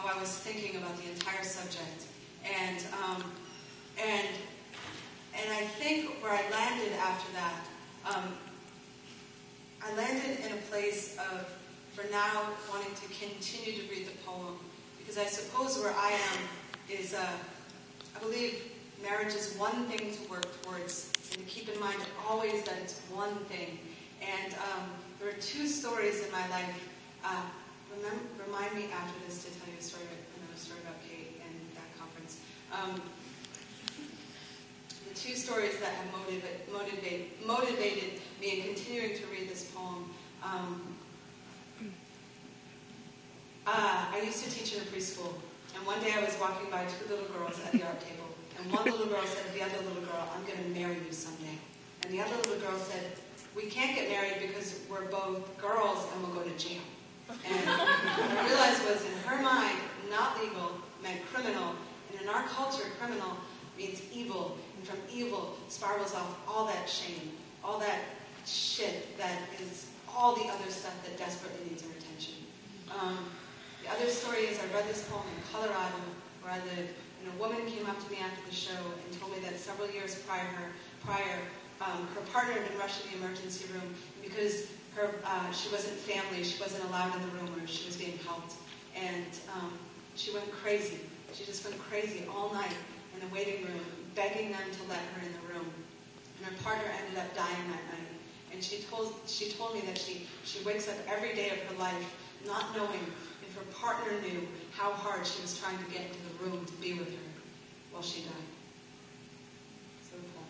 how I was thinking about the entire subject. And I think where I landed after that, I landed in a place of, for now, wanting to continue to read the poem. Because I suppose where I am is, I believe marriage is one thing to work towards, and to keep in mind always that it's one thing. And there are two stories in my life. Remind me after this to tell you another story about Kate and that conference. The two stories that have motivated me in continuing to read this poem. I used to teach in a preschool, and one day I was walking by two little girls at the art table, and one little girl said to the other little girl, "I'm going to marry you someday." And the other little girl said, "We can't get married because we're both girls and we'll go to jail." And what I realized was, in her mind, not legal meant criminal, and in our culture, criminal means evil, and from evil spirals off all that shame, all that shit that is all the other stuff that desperately needs our attention. The other story is I read this poem in Colorado, where I live, and a woman came up to me after the show and told me that several years prior, her partner had been rushed to the emergency room, and because she wasn't family, she wasn't allowed in the room where she was being helped, and she went crazy. She just went crazy all night in the waiting room, begging them to let her in the room, and her partner ended up dying that night. And she told me that she wakes up every day of her life not knowing if her partner knew how hard she was trying to get into the room to be with her while she died. So cool.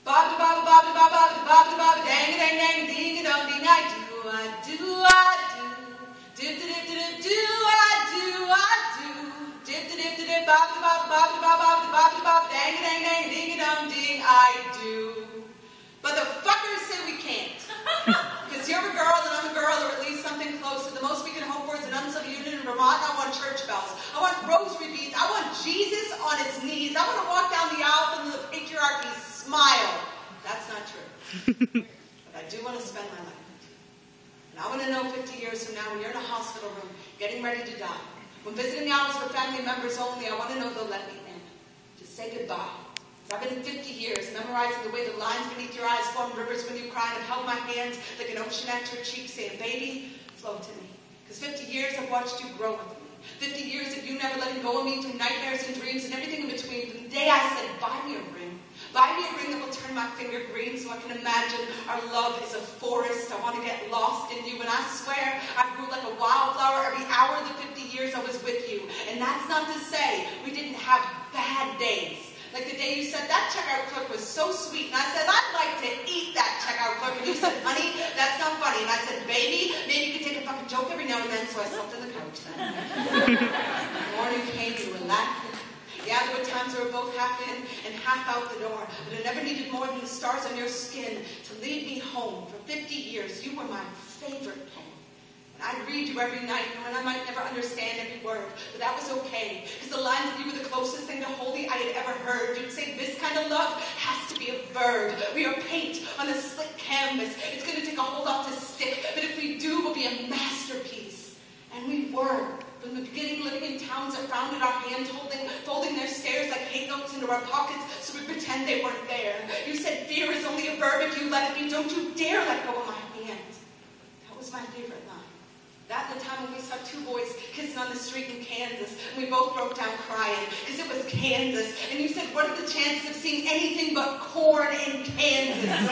Bob da bob bob da bob bob da bob da bob dang dang dang ding a dong ding I do do do do do do dip dip dip bob da bob bob da bob bob da bob da bob dang dang dang ding a dong ding I do. But the fuckers say we can't. Because you're a girl and I'm a girl, or at least something close. And the most we can hope for is an unsub unit in Vermont. I want church bells. I want rosary beads. I want Jesus on his knees. I want to walk down the aisle from the patriarchy smile. That's not true. But I do want to spend my life with you. And I want to know 50 years from now when you're in a hospital room getting ready to die. When visiting hours for family members only, I want to know they'll let me in. Just say goodbye. I've been 50 years memorizing the way the lines beneath your eyes form rivers when you cry, and I've held my hand like an ocean at your cheek saying, "Baby, flow to me." Because 50 years I've watched you grow with me. 50 years of you never letting go of me through nightmares and dreams and everything in between. From the day I said, "Buy me a ring." Buy me a ring that will turn my finger green so I can imagine our love is a forest. I want to get lost in you. And I swear I grew like a wildflower every hour of the 50 years I was with you. And that's not to say we didn't have bad days. Like the day you said, "That checkout clerk was so sweet." And I said, "I'd like to eat that checkout clerk." And you said, "Honey, that's not funny." And I said, "Baby, maybe you could take a fucking joke every now and then." So I slept on the couch then. The morning came, you were laughing. Yeah, there were times we were both half in and half out the door. But I never needed more than the stars on your skin to lead me home. For 50 years, you were my favorite poem. I'd read you every night, and I might never understand every word, but that was okay, because the lines of you were the closest thing to holy I had ever heard. You'd say, "This kind of love has to be a verb. We are paint on a slick canvas. It's going to take a whole lot to stick, but if we do, we'll be a masterpiece." And we were. From the beginning, living in towns that rounded our hands, folding their stares like hate notes into our pockets so we pretend they weren't there. You said, "Fear is only a verb if you let it be. Don't you dare let go of my hand." That was my favorite line. That and the time when we saw two boys kissing on the street in Kansas, and we both broke down crying, because it was Kansas. And you said, "What are the chances of seeing anything but corn in Kansas?"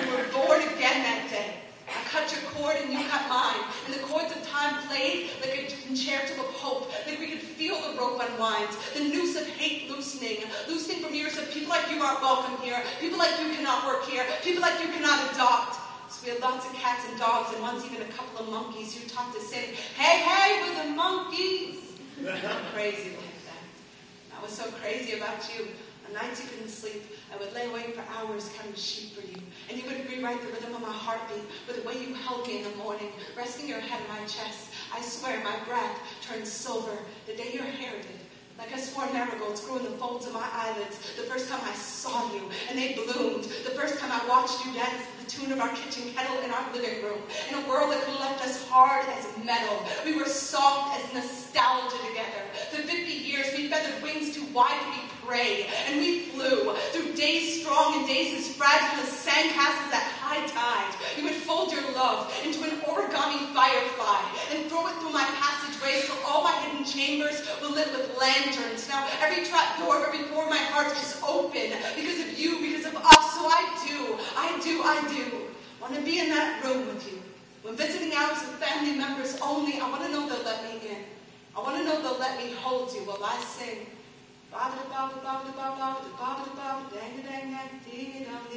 We were born again that day. I cut your cord and you cut mine, and the chords of time played like a concerto of hope, like we could feel the rope unwind, the noose of hate loosening from years of people like you aren't welcome here, people like you cannot work here, people like you cannot adopt. So we had lots of cats and dogs, and once even a couple of monkeys who taught to sing, "Hey, hey, we're the monkeys." Crazy like that. I was so crazy about you. On nights you couldn't sleep, I would lay awake for hours counting sheep for you. And you would rewrite the rhythm of my heartbeat with the way you held me in the morning, resting your head on my chest. I swear my breath turned silver the day your hair did. Like I swore marigolds grew in the folds of my eyelids the first time I saw you, and they bloomed the first time I watched watched you dance to the tune of our kitchen kettle in our living room. In a world that could have left us hard as metal, we were soft as nostalgia together. For 50 years, we feathered wings too wide to be prey, and we flew through days strong and days as fragile as sandcastles at high tide. You would fold your love into an origami firefly and throw it through my passageways till all my hidden chambers were lit with lanterns. Now every trap door of every pore of my heart is open because of you, because of us. So I do want to be in that room with you. When visiting hours with family members only, I want to know they'll let me in. I want to know they'll let me hold you while I sing. Ba-da-ba-ba-ba-ba-ba-ba-ba-ba-ba-ba-ba-dang-a-dang-a-ding-a-dong.